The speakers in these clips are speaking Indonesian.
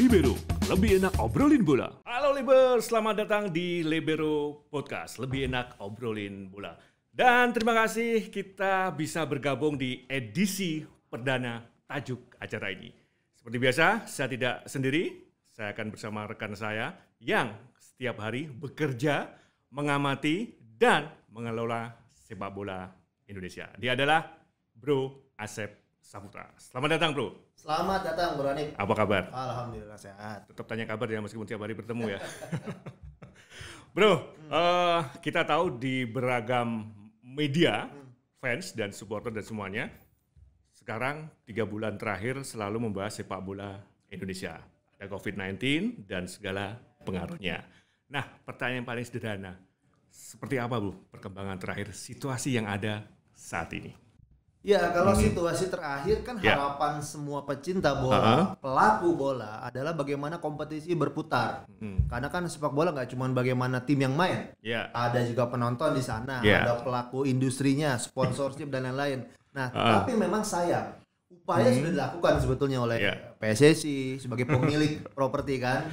Libero, lebih enak obrolin bola. Halo Libers, selamat datang di Libero Podcast, lebih enak obrolin bola. Dan terima kasih kita bisa bergabung di edisi perdana tajuk acara ini. Seperti biasa, saya tidak sendiri, saya akan bersama rekan saya yang setiap hari bekerja, mengamati, dan mengelola sepak bola Indonesia. Dia adalah Bro Asep Saputra. Selamat datang, Bro. Selamat datang, Bro Hanif. Apa kabar? Alhamdulillah sehat. Tetap tanya kabar ya meskipun tiap hari bertemu ya. Bro, kita tahu di beragam media, fans dan supporter dan semuanya, sekarang 3 bulan terakhir selalu membahas sepak bola Indonesia. Ada COVID-19 dan segala pengaruhnya. Nah, pertanyaan paling sederhana, seperti apa Bu perkembangan terakhir situasi yang ada saat ini? Ya, kalau situasi terakhir kan harapan semua pecinta bola, pelaku bola adalah bagaimana kompetisi berputar. Karena kan sepak bola nggak cuma bagaimana tim yang main, ada juga penonton di sana, ada pelaku industrinya, sponsorship dan lain-lain. Nah, tapi memang sayang, upaya sudah dilakukan sebetulnya oleh PSSI sebagai pemilik properti kan,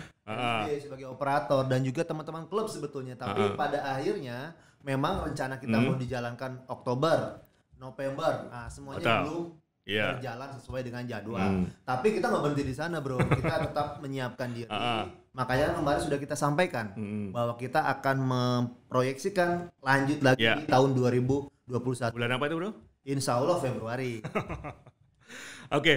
sebagai operator dan juga teman-teman klub sebetulnya. Tapi pada akhirnya memang rencana kita mau dijalankan Oktober, November, nah semuanya belum berjalan sesuai dengan jadwal. Tapi kita nggak berhenti di sana, Bro. Kita tetap menyiapkan diri. Makanya kemarin sudah kita sampaikan bahwa kita akan memproyeksikan lanjut lagi di tahun 2021. Bulan apa itu, Bro? Insya Allah Februari. Oke,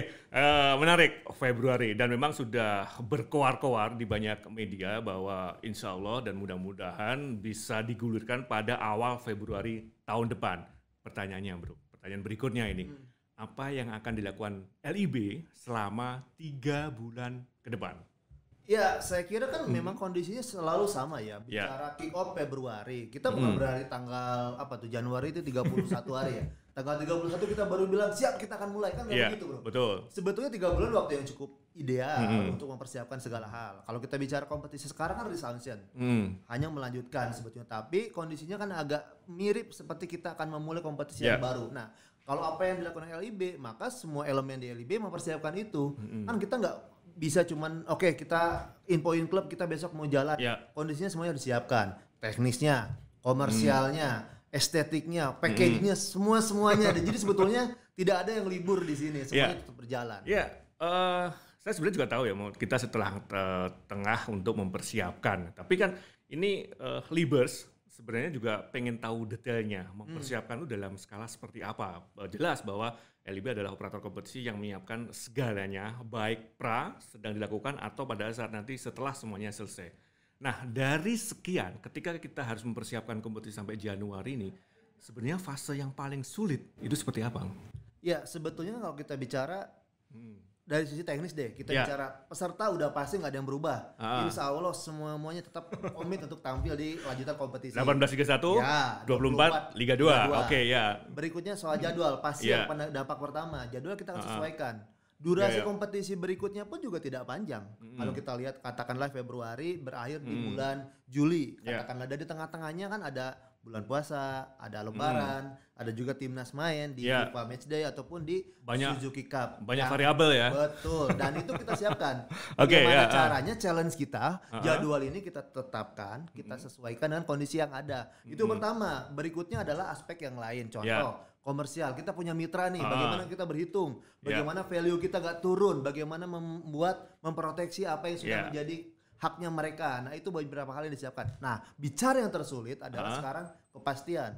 menarik Februari dan memang sudah berkoar-koar di banyak media bahwa insya Allah dan mudah-mudahan bisa digulirkan pada awal Februari tahun depan. Pertanyaannya Bro, pertanyaan berikutnya ini, apa yang akan dilakukan LIB selama 3 bulan ke depan? Ya, saya kira kan memang kondisinya selalu sama ya. Bicara kick off Februari, kita bukan berarti tanggal Januari itu 31 hari ya. Tanggal 31 kita baru bilang siap kita akan mulai, kan nggak begitu Bro. Betul. Sebetulnya 3 bulan waktu yang cukup ideal untuk mempersiapkan segala hal. Kalau kita bicara kompetisi sekarang kan resumption, hanya melanjutkan sebetulnya. Tapi kondisinya kan agak mirip seperti kita akan memulai kompetisi yang baru. Nah, kalau apa yang dilakukan LIB, maka semua elemen di LIB mempersiapkan itu. Kan kita nggak bisa cuman kita infoin klub kita besok mau jalan. Kondisinya semuanya disiapkan, teknisnya, komersialnya, estetiknya, package-nya, semuanya ada. Jadi sebetulnya tidak ada yang libur di sini, semuanya tetap berjalan. Saya sebenarnya juga tahu ya, kita setelah tengah untuk mempersiapkan. Tapi kan ini Libers sebenarnya juga pengen tahu detailnya, mempersiapkan itu dalam skala seperti apa. Jelas bahwa LIB adalah operator kompetisi yang menyiapkan segalanya, baik sedang dilakukan atau pada saat nanti setelah semuanya selesai. Nah, dari sekian, ketika kita harus mempersiapkan kompetisi sampai Januari ini, sebenarnya fase yang paling sulit itu seperti apa? Ya, sebetulnya kalau kita bicara dari sisi teknis deh, kita bicara peserta udah pasti nggak ada yang berubah. Insya Allah semuanya tetap komit untuk tampil di lanjutan kompetisi. 18 Liga 1, 24 Liga 2. Oke, ya. Berikutnya soal jadwal, pasti yang dampak pertama, jadwal kita akan sesuaikan. Durasi kompetisi berikutnya pun juga tidak panjang. Kalau kita lihat katakanlah Februari berakhir di bulan Juli. Katakanlah dari tengah-tengahnya kan ada bulan puasa, ada lebaran, ada juga timnas main di FIFA Matchday ataupun di Suzuki Cup. Banyak variabel ya. Betul, dan itu kita siapkan. Bagaimana caranya challenge kita, jadwal ini kita tetapkan, kita sesuaikan dengan kondisi yang ada. Itu pertama. Berikutnya adalah aspek yang lain. Contoh, komersial, kita punya mitra nih, bagaimana kita berhitung, bagaimana value kita gak turun, bagaimana memproteksi apa yang sudah menjadi haknya mereka. Nah, itu beberapa hal yang disiapkan. Nah, bicara yang tersulit adalah sekarang kepastian.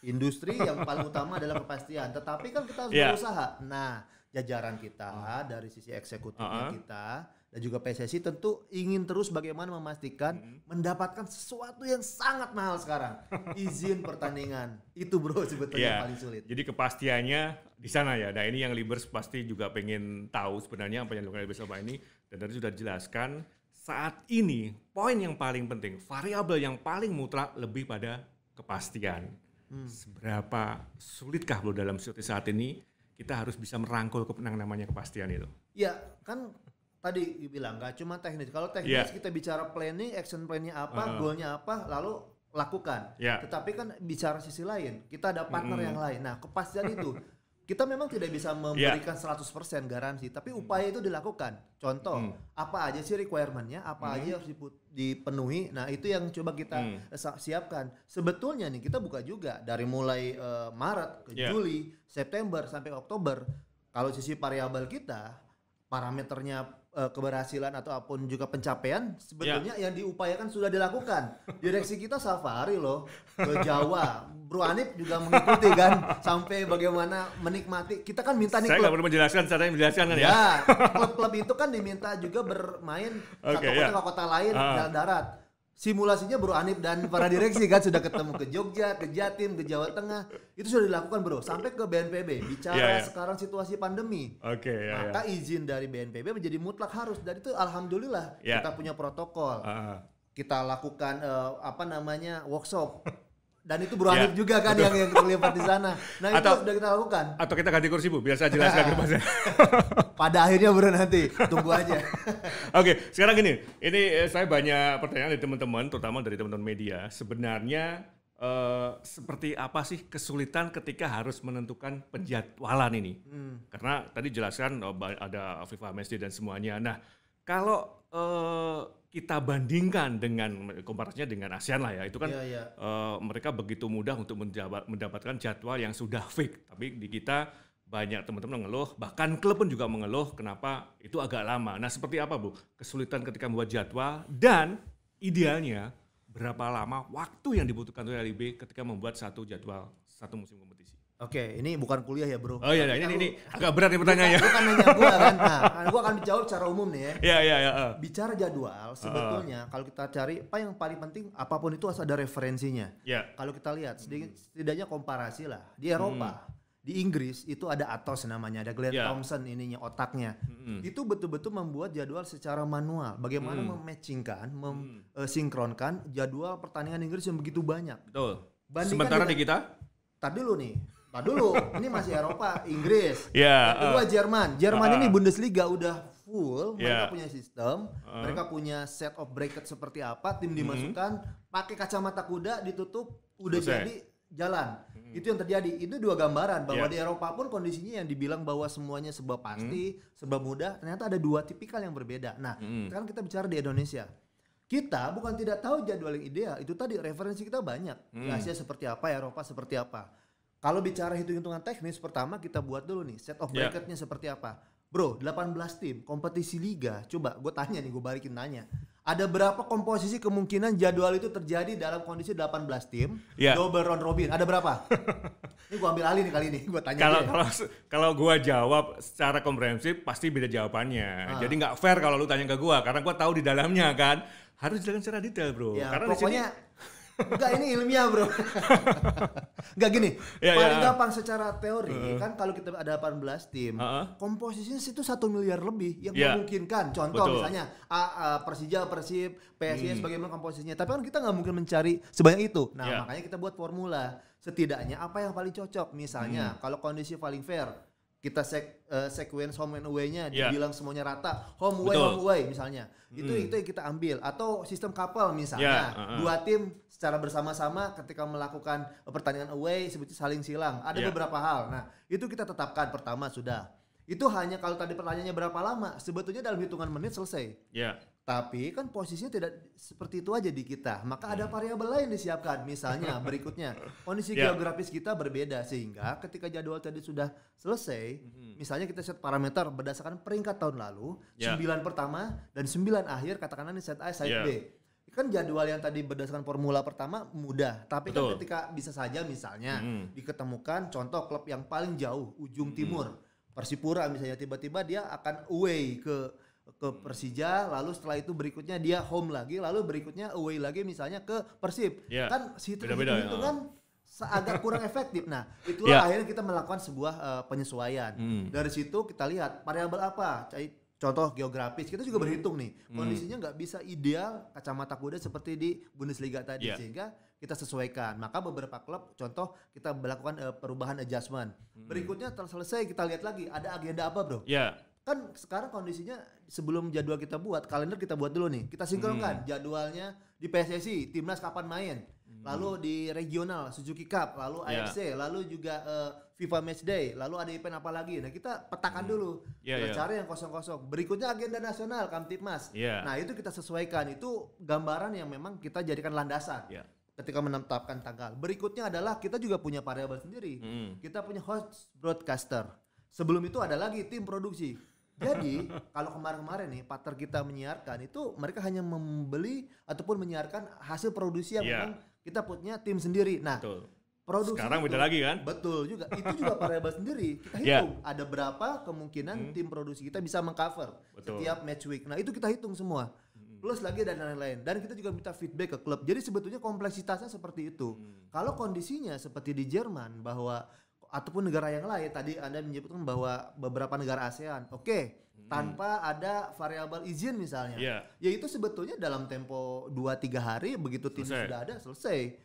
Industri yang paling utama adalah kepastian, tetapi kan kita harus berusaha. Nah, jajaran kita dari sisi eksekutifnya kita dan juga PSSI tentu ingin terus bagaimana memastikan mendapatkan sesuatu yang sangat mahal sekarang, izin pertandingan. Itu Bro sebetulnya yang paling sulit. Jadi kepastiannya di sana ya. Nah, ini yang Libers pasti juga pengen tahu sebenarnya apa yang dilakukan LIB selama ini, dan tadi sudah dijelaskan. Saat ini poin yang paling penting, variabel yang paling mutlak lebih pada kepastian. Seberapa sulitkah Bro dalam situasi saat ini kita harus bisa merangkul namanya kepastian itu? Ya, kan tadi dibilang nggak cuma teknis. Kalau teknis kita bicara planning, action plan-nya apa, goalnya apa, lalu lakukan. Tetapi kan bicara sisi lain, kita ada partner yang lain. Nah, kepastian itu kita memang tidak bisa memberikan 100% garansi, tapi upaya itu dilakukan. Contoh, apa aja sih requirement-nya, apa aja harus dipenuhi. Nah, itu yang coba kita siapkan. Sebetulnya nih kita buka juga dari mulai Maret ke Juli, September sampai Oktober. Kalau sisi variabel kita, parameternya keberhasilan atau apapun juga pencapaian sebetulnya yang diupayakan sudah dilakukan. Direksi kita safari loh ke Jawa. Bro Anip juga mengikuti kan sampai bagaimana menikmati. Kita kan minta nih saya nggak perlu menjelaskan caranya menjelaskan kan ya. Klub-klub itu kan diminta juga bermain satu kota ke kota lain jalan darat. Simulasinya Bro Anip dan para direksi kan sudah ketemu ke Jogja, ke Jatim, ke Jawa Tengah. Itu sudah dilakukan bro, sampai ke BNPB. Bicara sekarang situasi pandemi. Maka izin dari BNPB menjadi mutlak harus. Dan itu alhamdulillah kita punya protokol. Kita lakukan workshop. Dan itu Bro Anip juga kan yang terlibat di sana. Nah itu sudah kita lakukan. Atau kita ganti kursi Bu, biar saya jelaskan ke Mas. Pada akhirnya Bro nanti, tunggu aja. Oke, sekarang gini, ini saya banyak pertanyaan dari teman-teman, terutama dari teman-teman media. Sebenarnya seperti apa sih kesulitan ketika harus menentukan penjadwalan ini? Karena tadi jelaskan ada FIFA Matchday dan semuanya. Nah, kalau kita bandingkan dengan komparasinya dengan ASEAN lah ya, itu kan mereka begitu mudah untuk mendapatkan jadwal yang sudah fix. Tapi di kita banyak teman-teman mengeluh, bahkan klub pun juga mengeluh kenapa itu agak lama. Nah seperti apa Bu kesulitan ketika membuat jadwal dan idealnya berapa lama waktu yang dibutuhkan oleh LIB ketika membuat satu jadwal satu musim kompetisi? Oke, ini bukan kuliah ya bro. Oh iya, ini agak berat nih pertanyaannya. Bukan nanya gua kan, nah gua akan jawab secara umum nih ya. Iya. Bicara jadwal, sebetulnya kalau kita cari apa yang paling penting, apapun itu harus ada referensinya. Kalau kita lihat, setidaknya komparasi lah. Di Eropa, di Inggris itu ada Atos namanya, ada Glenn Thompson ininya, otaknya. Itu betul-betul membuat jadwal secara manual. Bagaimana mematchingkan, sinkronkan jadwal pertandingan Inggris yang begitu banyak. Betul. Sementara di kita? Tadi dulu, ini masih Eropa, Inggris. Kedua Jerman ini Bundesliga udah full, mereka punya sistem, mereka punya set of bracket seperti apa, tim dimasukkan, pakai kacamata kuda, ditutup, udah jadi jalan. Itu yang terjadi. Itu dua gambaran bahwa di Eropa pun kondisinya yang dibilang bahwa semuanya serba pasti, serba mudah, ternyata ada dua tipikal yang berbeda. Nah, sekarang kita bicara di Indonesia. Kita bukan tidak tahu jadwal yang ideal, itu tadi referensi kita banyak. Di Asia seperti apa, Eropa seperti apa. Kalau bicara hitung-hitungan teknis, pertama kita buat dulu nih set of bracketnya seperti apa. Bro, 18 tim, kompetisi liga. Coba gue tanya nih, gue balikin nanya. Ada berapa komposisi kemungkinan jadwal itu terjadi dalam kondisi 18 tim, double round robin? Ada berapa? Ini gue ambil alih nih kali ini, gue tanya. Kalau gue jawab secara komprehensif pasti beda jawabannya. Jadi nggak fair kalau lu tanya ke gue, karena gue tahu di dalamnya kan. Harus dijelaskan secara detail bro. Karena pokoknya enggak, ini ilmiah bro. Enggak gini, paling gampang secara teori kan kalau kita ada 18 tim, komposisinya itu 1 miliar lebih yang memungkinkan. Contoh misalnya Persija, Persib, PSIS bagaimana komposisinya. Tapi kan kita nggak mungkin mencari sebanyak itu. Nah makanya kita buat formula. Setidaknya apa yang paling cocok. Misalnya kalau kondisi paling fair, kita sequence home and away-nya dibilang semuanya rata, home away misalnya. Itu yang kita ambil, atau sistem couple misalnya. Dua tim secara bersama-sama ketika melakukan pertandingan away sebetulnya saling silang. Ada beberapa hal. Nah, itu kita tetapkan pertama sudah. Itu hanya kalau tadi pertanyaannya berapa lama, sebetulnya dalam hitungan menit selesai. Tapi kan posisinya tidak seperti itu aja di kita. Maka ada variabel lain disiapkan. Misalnya berikutnya, kondisi geografis kita berbeda. Sehingga ketika jadwal tadi sudah selesai, misalnya kita set parameter berdasarkan peringkat tahun lalu, 9 pertama dan 9 akhir, katakanlah ini set A, set B. Kan jadwal yang tadi berdasarkan formula pertama mudah. Tapi kan ketika bisa saja misalnya diketemukan contoh klub yang paling jauh, ujung timur. Persipura misalnya, tiba-tiba dia akan away ke Persija, lalu setelah itu berikutnya dia home lagi, lalu berikutnya away lagi misalnya ke Persib. Kan situ itu kan agak kurang efektif. Nah, itulah akhirnya kita melakukan sebuah penyesuaian. Dari situ kita lihat variabel apa. Contoh geografis, kita juga berhitung nih. Kondisinya nggak bisa ideal kacamata kuda seperti di Bundesliga tadi, sehingga kita sesuaikan. Maka beberapa klub, contoh kita melakukan perubahan adjustment. Berikutnya selesai kita lihat lagi ada agenda apa bro. Kan sekarang kondisinya sebelum jadwal kita buat, kalender kita buat dulu nih. Kita sinkronkan jadwalnya di PSSI, timnas kapan main. lalu di regional Suzuki Cup, lalu AFC, lalu juga FIFA Matchday, lalu ada event apa lagi. Nah kita petakan dulu, kita cari yang kosong-kosong. Berikutnya agenda nasional Kamtibmas. Nah itu kita sesuaikan, itu gambaran yang memang kita jadikan landasan. Ketika menetapkan tanggal. Berikutnya adalah kita juga punya variabel sendiri. Kita punya host broadcaster. Sebelum itu ada lagi tim produksi. Jadi kalau kemarin-kemarin nih partner kita menyiarkan itu mereka hanya membeli ataupun menyiarkan hasil produksi yang memang kita punya tim sendiri. Nah, produksi sekarang beda lagi kan? Betul juga. Itu juga variabel sendiri. Kita hitung ada berapa kemungkinan tim produksi kita bisa mengcover setiap match week. Nah, itu kita hitung semua. Plus lagi dan lain-lain. Dan kita juga minta feedback ke klub. Jadi sebetulnya kompleksitasnya seperti itu. Kalau kondisinya seperti di Jerman bahwa ataupun negara yang lain, tadi Anda menyebutkan bahwa beberapa negara ASEAN, tanpa ada variabel izin misalnya, ya itu sebetulnya dalam tempo 2-3 hari begitu tim sudah ada selesai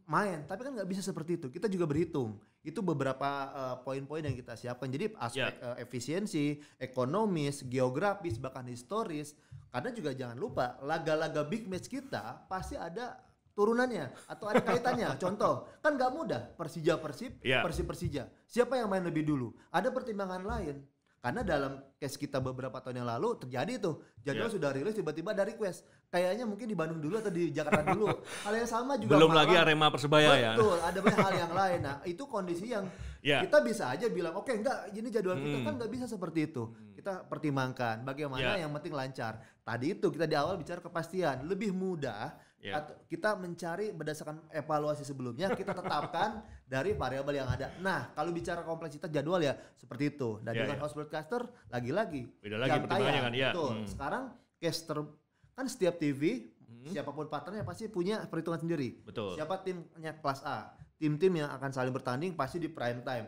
main. Tapi kan nggak bisa seperti itu. Kita juga berhitung. Itu beberapa poin-poin yang kita siapkan. Jadi aspek efisiensi, ekonomis, geografis, bahkan historis. Karena juga jangan lupa laga-laga big match kita pasti ada turunannya atau ada kaitannya. Contoh, kan nggak mudah Persija Persib, Persib Persija. Siapa yang main lebih dulu? Ada pertimbangan lain. Karena dalam case kita beberapa tahun yang lalu terjadi tuh jadwal sudah rilis tiba-tiba ada request. Kayaknya mungkin di Bandung dulu atau di Jakarta dulu. Hal yang sama juga. Belum lagi Arema Persebaya ya. Betul, ada banyak hal yang lain. Nah itu kondisi yang kita bisa aja bilang oke, enggak, ini jadwal kita kan nggak bisa seperti itu. Kita pertimbangkan bagaimana yang penting lancar. Tadi itu kita di awal bicara kepastian. Lebih mudah atau kita mencari berdasarkan evaluasi sebelumnya, kita tetapkan dari variabel yang ada. Nah, kalau bicara kompleksitas jadwal ya seperti itu. Dan dengan host broadcaster lagi-lagi beda lagi pertimbangannya kan. Betul. Sekarang kan setiap TV siapapun partnernya pasti punya perhitungan sendiri. Betul. Siapa timnya kelas A, tim-tim yang akan saling bertanding pasti di prime time.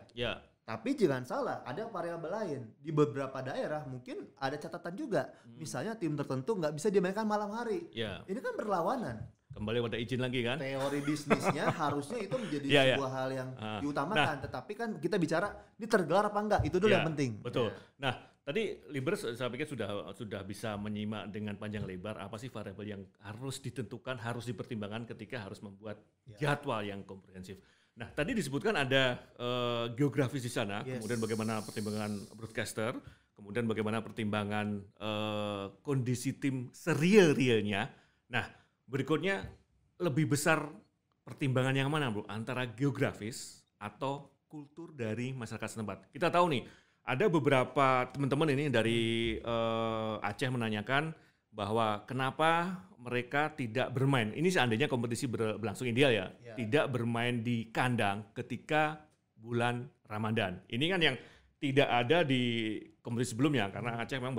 Tapi jangan salah, ada variabel lain. Di beberapa daerah mungkin ada catatan juga. Misalnya tim tertentu nggak bisa dimainkan malam hari. Ini kan berlawanan. Kembali pada izin lagi kan? Teori bisnisnya harusnya itu menjadi sebuah hal yang diutamakan. Tetapi kan kita bicara ini tergelar apa enggak, itu dulu yang penting. Betul. Nah, tadi Libers saya pikir sudah bisa menyimak dengan panjang lebar apa sih variabel yang harus ditentukan, harus dipertimbangkan ketika harus membuat jadwal yang komprehensif. Nah, tadi disebutkan ada geografis di sana, kemudian bagaimana pertimbangan broadcaster, kemudian bagaimana pertimbangan kondisi tim sereal-realnya. Nah, berikutnya lebih besar pertimbangan yang mana, Bro? Antara geografis atau kultur dari masyarakat setempat. Kita tahu nih, ada beberapa teman-teman ini dari Aceh menanyakan bahwa kenapa mereka tidak bermain. Ini seandainya kompetisi berlangsung ideal ya. Tidak bermain di kandang ketika bulan Ramadan. Ini kan yang tidak ada di kompetisi sebelumnya karena Aceh memang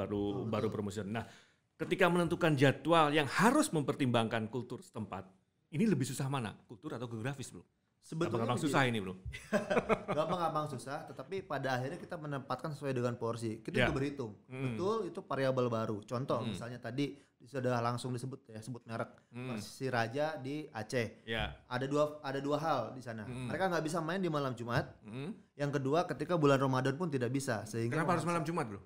baru promosi. Nah, ketika menentukan jadwal yang harus mempertimbangkan kultur setempat, ini lebih susah mana? Kultur atau geografis, Bro? Sebetulnya gampang susah ini, Bro. Gampang susah, tetapi pada akhirnya kita menempatkan sesuai dengan porsi. Kita juga berhitung. Betul, itu variabel baru. Contoh, misalnya tadi sudah langsung disebut merek Persiraja di Aceh. Ada dua hal di sana. Mereka nggak bisa main di malam Jumat. Yang kedua, ketika bulan Ramadan pun tidak bisa. Sehingga kenapa harus malam Jumat, Bro?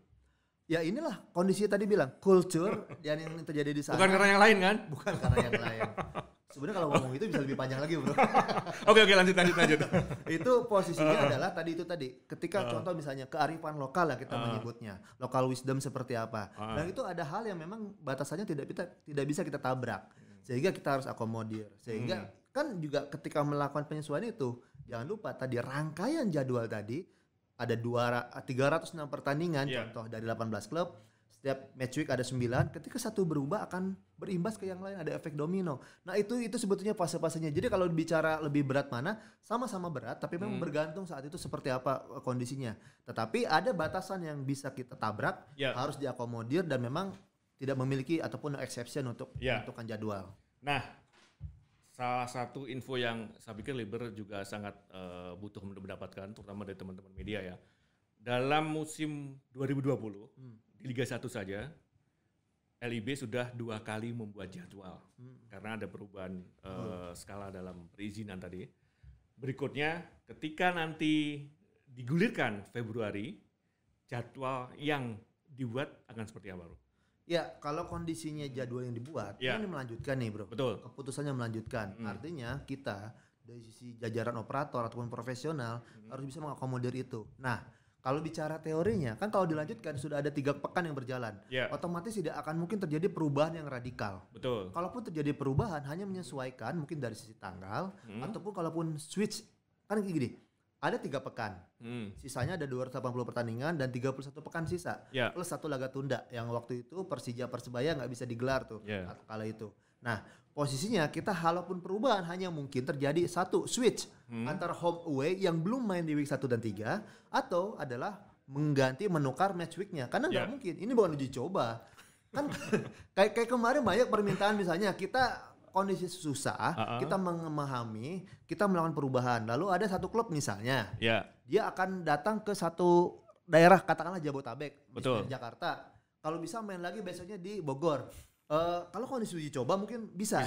Ya inilah kondisi tadi bilang kultur yang terjadi di sana. Bukan karena yang lain kan? Bukan karena yang lain. Sebenarnya kalau ngomong itu bisa lebih panjang lagi, Bro. Oke, lanjut. Itu posisinya adalah tadi. Ketika contoh misalnya kearifan lokal lah kita menyebutnya. Local wisdom seperti apa. Dan itu ada hal yang memang batasannya tidak bisa kita tabrak. Sehingga kita harus akomodir. Sehingga kan juga ketika melakukan penyesuaian itu, jangan lupa tadi rangkaian jadwal tadi ada 306 pertandingan contoh dari 18 klub. Setiap match week ada 9, ketika satu berubah akan berimbas ke yang lain, ada efek domino. Nah itu sebetulnya fase-fasenya. Jadi kalau bicara lebih berat mana, sama-sama berat, tapi memang bergantung saat itu seperti apa kondisinya. Tetapi ada batasan yang bisa kita tabrak, harus diakomodir dan memang tidak memiliki ataupun exception untuk menentukan jadwal. Nah, salah satu info yang saya pikir Liber juga sangat butuh mendapatkan, terutama dari teman-teman media ya. Dalam musim 2020, di Liga 1 saja, LIB sudah 2 kali membuat jadwal. Karena ada perubahan skala dalam perizinan tadi. Berikutnya, ketika nanti digulirkan Februari, jadwal yang dibuat akan seperti apa, Bro? Ya, kalau kondisinya jadwal yang dibuat, ini melanjutkan nih bro. Betul. Keputusannya melanjutkan. Artinya kita dari sisi jajaran operator ataupun profesional harus bisa mengakomodir itu. Nah, kalau bicara teorinya, kan kalau dilanjutkan sudah ada 3 pekan yang berjalan, otomatis tidak akan mungkin terjadi perubahan yang radikal. Betul. Kalaupun terjadi perubahan, hanya menyesuaikan mungkin dari sisi tanggal, ataupun kalaupun switch, kan kayak gini, ada 3 pekan, sisanya ada 280 pertandingan dan 31 pekan sisa, plus 1 laga tunda, yang waktu itu Persija Persebaya nggak bisa digelar tuh, kala itu. Nah, posisinya kita walaupun perubahan hanya mungkin terjadi 1 switch antara home away yang belum main di week 1 dan 3 atau adalah mengganti menukar match week-nya. Karena nggak mungkin, ini bukan uji coba. Kan kayak kemarin banyak permintaan misalnya kita kondisi susah, kita memahami, kita melakukan perubahan. Lalu ada satu klub misalnya, dia akan datang ke satu daerah katakanlah Jabotabek, misalnya Jakarta. Kalau bisa main lagi besoknya di Bogor. Kalau kondisi uji coba mungkin bisa.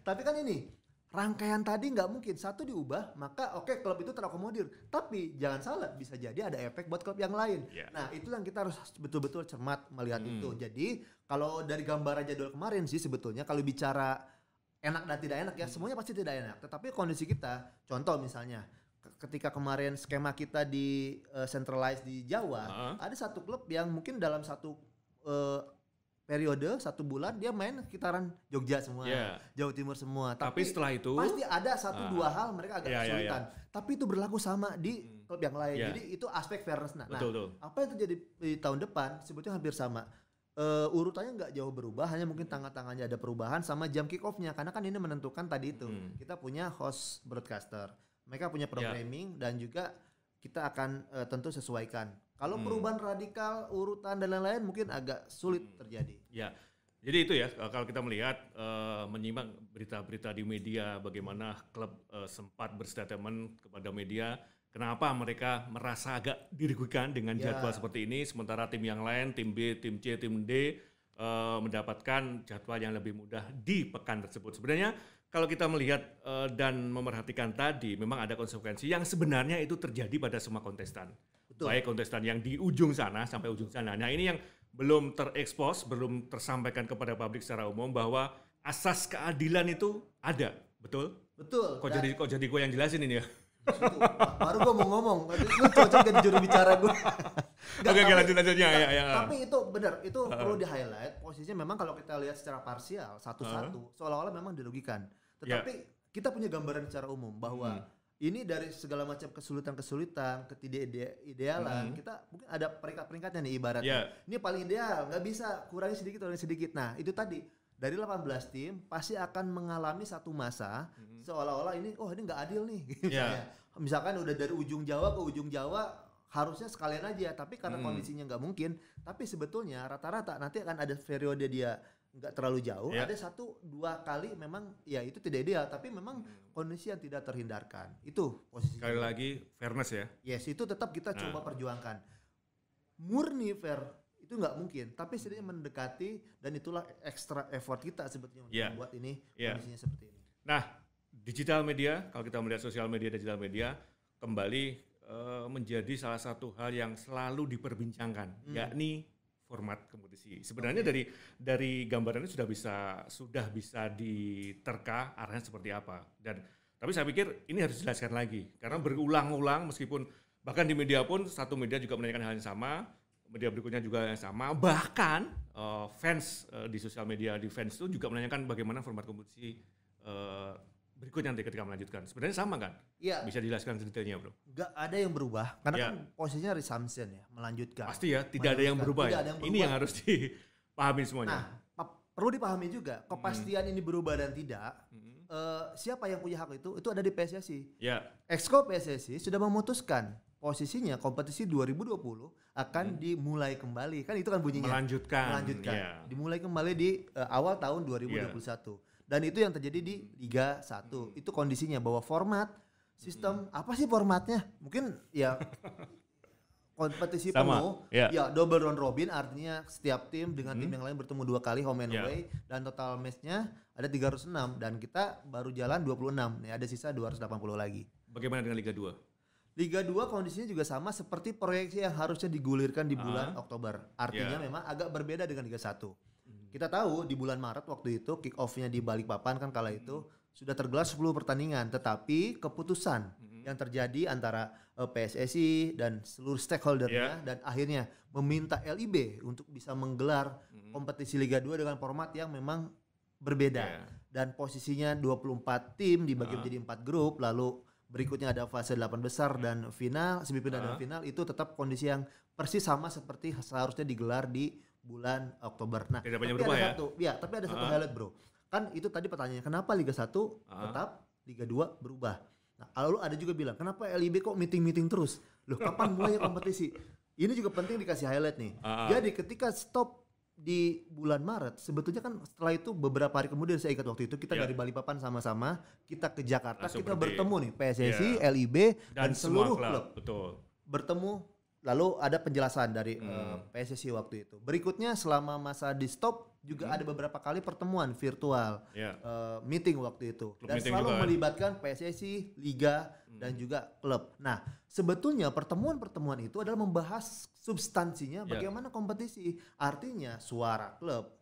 Tapi kan ini rangkaian tadi nggak mungkin satu diubah, maka oke, klub itu terakomodir. Tapi jangan salah, bisa jadi ada efek buat klub yang lain. Nah, itu yang kita harus betul-betul cermat melihat itu. Jadi kalau dari gambaran jadwal kemarin sih sebetulnya kalau bicara enak dan tidak enak ya semuanya pasti tidak enak. Tetapi kondisi kita, contoh misalnya ketika kemarin skema kita di centralized di Jawa, ada satu klub yang mungkin dalam satu periode 1 bulan dia main sekitaran Jogja semua, Jawa Timur semua. Tapi setelah itu pasti ada 1-2 hal mereka agak kesulitan. Tapi itu berlaku sama di klub yang lain. Jadi itu aspek fairness. Nah, apa yang terjadi di tahun depan sebetulnya hampir sama. Urutannya nggak jauh berubah, hanya mungkin tanggal-tanggalnya ada perubahan sama jam kick off-nya. Karena kan ini menentukan tadi itu. Kita punya host broadcaster, mereka punya programming dan juga kita akan tentu sesuaikan. Kalau perubahan radikal, urutan dan lain-lain mungkin agak sulit terjadi. Ya, jadi itu ya kalau kita melihat menyimak berita-berita di media bagaimana klub sempat berstatement kepada media, kenapa mereka merasa agak dirugikan dengan jadwal seperti ini, sementara tim yang lain, tim B, tim C, tim D mendapatkan jadwal yang lebih mudah di pekan tersebut. Sebenarnya kalau kita melihat dan memerhatikan tadi, memang ada konsekuensi yang sebenarnya itu terjadi pada semua kontestan. Baik kontestan yang di ujung sana sampai ujung sana. Nah, ini yang belum terekspos, belum tersampaikan kepada publik secara umum bahwa asas keadilan itu ada, betul? Betul. Kok jadi gue yang jelasin ini ya? Baru gue mau ngomong, lu cocok jadi juru bicara gue. Oke, lanjut ya. Tapi itu benar, itu perlu di-highlight. Posisinya memang kalau kita lihat secara parsial, satu-satu, seolah-olah memang dirugikan. Tetapi kita punya gambaran secara umum bahwa ini dari segala macam kesulitan-kesulitan, ketidakidealan, kita mungkin ada peringkat-peringkatnya nih ibaratnya. Ini paling ideal, nggak bisa kurangi sedikit. Nah, itu tadi dari 18 tim pasti akan mengalami satu masa seolah-olah ini nggak adil nih. Misalkan udah dari ujung Jawa ke ujung Jawa harusnya sekalian aja, tapi karena kondisinya nggak mungkin. Tapi sebetulnya rata-rata nanti akan ada periode dia nggak terlalu jauh, ada 1-2 kali memang ya itu tidak ideal, tapi memang kondisi yang tidak terhindarkan. Itu posisi. Sekali lagi fairness ya. Yes, itu tetap kita coba perjuangkan. Murni fair itu nggak mungkin, tapi setidaknya mendekati dan itulah extra effort kita sebetulnya untuk membuat ini kondisinya seperti ini. Nah, digital media, kalau kita melihat sosial media, digital media kembali menjadi salah satu hal yang selalu diperbincangkan, yakni format kompetisi. Sebenarnya dari gambarannya sudah bisa diterka arahnya seperti apa. Tapi saya pikir ini harus dijelaskan lagi karena berulang-ulang meskipun bahkan di media pun satu media juga menanyakan hal yang sama, media berikutnya juga yang sama, bahkan fans di sosial media di fans itu juga menanyakan bagaimana format kompetisi berikutnya nanti ketika melanjutkan. Sebenarnya sama kan? Iya. Bisa dijelaskan detailnya, Bro? Gak ada yang berubah karena kan posisinya resumption ya, melanjutkan. Pasti ya, tidak ada yang berubah ya. Ini yang harus dipahami semuanya. Nah, perlu dipahami juga kepastian ini berubah dan tidak. Siapa yang punya hak itu ada di PSSI. Exco PSSI sudah memutuskan posisinya kompetisi 2020 akan dimulai kembali. Kan itu kan bunyinya. Melanjutkan. Dimulai kembali di awal tahun 2021. Dan itu yang terjadi di Liga 1. Itu kondisinya bahwa format sistem apa sih formatnya? Mungkin ya kompetisi penuh, ya double round robin, artinya setiap tim dengan tim yang lain bertemu 2 kali home and away, dan total match-nya ada 306 dan kita baru jalan 26. Nih ada sisa 280 lagi. Bagaimana dengan Liga 2? Liga 2 kondisinya juga sama seperti proyeksi yang harusnya digulirkan di bulan Oktober. Artinya memang agak berbeda dengan Liga 1. Kita tahu di bulan Maret waktu itu kick off-nya di Balikpapan kan kala itu sudah tergelar 10 pertandingan, tetapi keputusan yang terjadi antara PSSI dan seluruh stakeholder-nya dan akhirnya meminta LIB untuk bisa menggelar kompetisi Liga 2 dengan format yang memang berbeda dan posisinya 24 tim dibagi menjadi 4 grup, lalu berikutnya ada fase 8 besar dan final, semifinal dan final itu tetap kondisi yang persis sama seperti seharusnya digelar di bulan Oktober. Nah, tidak banyak berubah ya? Tapi ada satu highlight bro. Kan itu tadi pertanyaannya, kenapa Liga 1 tetap, Liga 2 berubah? Nah, lalu ada juga bilang, kenapa LIB kok meeting-meeting terus? Loh, kapan mulai kompetisi? Ini juga penting dikasih highlight nih. Jadi ketika stop di bulan Maret, sebetulnya kan setelah itu beberapa hari kemudian saya ingat waktu itu kita dari Balikpapan sama-sama kita ke Jakarta, kita bertemu nih PSSI, LIB dan seluruh klub. Betul. Bertemu, lalu ada penjelasan dari PSSI waktu itu. Berikutnya selama masa di stop juga ada beberapa kali pertemuan virtual, meeting waktu itu. Dan selalu melibatkan PSSI, Liga dan juga klub. Nah, sebetulnya pertemuan-pertemuan itu adalah membahas substansinya bagaimana kompetisi. Artinya suara klub,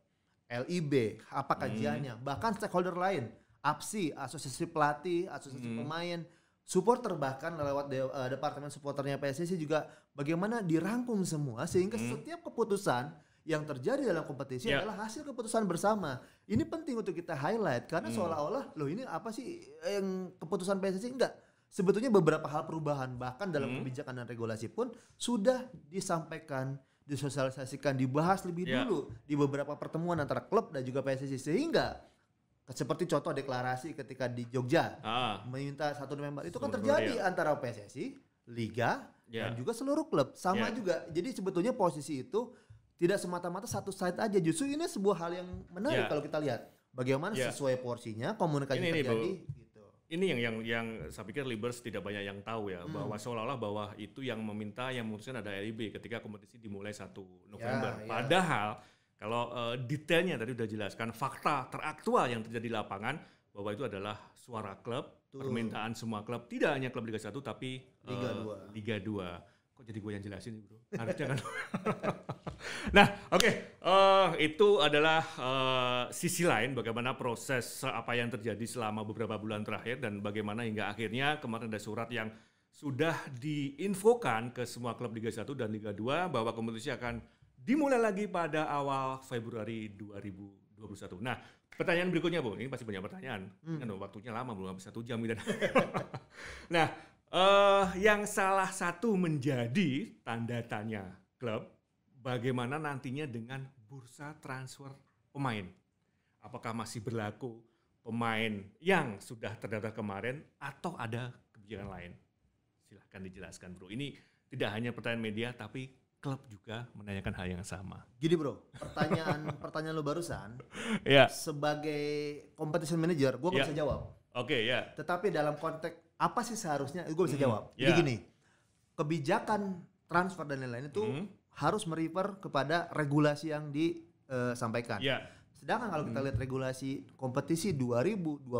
LIB, apa kajiannya, bahkan stakeholder lain, APSI, asosiasi pelatih, asosiasi pemain, supporter bahkan lewat departemen supporternya PSSI juga bagaimana dirangkum semua sehingga setiap keputusan yang terjadi dalam kompetisi adalah hasil keputusan bersama. Ini penting untuk kita highlight karena seolah-olah loh ini apa sih yang keputusan PSSI enggak. Sebetulnya beberapa hal perubahan bahkan dalam kebijakan dan regulasi pun sudah disampaikan, disosialisasikan, dibahas lebih dulu di beberapa pertemuan antara klub dan juga PSSI sehingga seperti contoh deklarasi ketika di Jogja meminta 1 November itu kan terjadi antara PSSI, Liga dan juga seluruh klub sama juga. Jadi sebetulnya posisi itu tidak semata-mata satu side aja. Justru ini sebuah hal yang menarik kalau kita lihat bagaimana sesuai porsinya komunikasi terjadi. Ini yang saya pikir Libers tidak banyak yang tahu ya bahwa seolah-olah bahwa itu yang meminta yang memutuskan ada LIB ketika kompetisi dimulai 1 November. Padahal kalau detailnya tadi udah jelaskan fakta teraktual yang terjadi di lapangan bahwa itu adalah suara klub, permintaan semua klub, tidak hanya klub Liga 1 tapi Liga 2. Kok jadi gue yang jelasin nih bro? Harusnya kan. Nah, itu adalah sisi lain bagaimana proses apa yang terjadi selama beberapa bulan terakhir dan bagaimana hingga akhirnya kemarin ada surat yang sudah diinfokan ke semua klub Liga 1 dan Liga 2 bahwa kompetisi akan dimulai lagi pada awal Februari 2021. Nah, pertanyaan berikutnya Bu, ini pasti banyak pertanyaan. Kan waktunya lama belum habis 1 jam gitu. Nah, yang salah satu menjadi tanda tanya klub, bagaimana nantinya dengan bursa transfer pemain? Apakah masih berlaku pemain yang sudah terdaftar kemarin atau ada kebijakan lain? Silahkan dijelaskan bro. Ini tidak hanya pertanyaan media tapi klub juga menanyakan hal yang sama. Gini bro, pertanyaan lo barusan, sebagai competition manager, gue gak bisa jawab. Tetapi dalam konteks apa sih seharusnya, gue bisa jawab. Jadi gini, kebijakan transfer dan lain-lain itu harus merefer kepada regulasi yang disampaikan. Sedangkan kalau kita lihat regulasi kompetisi 2020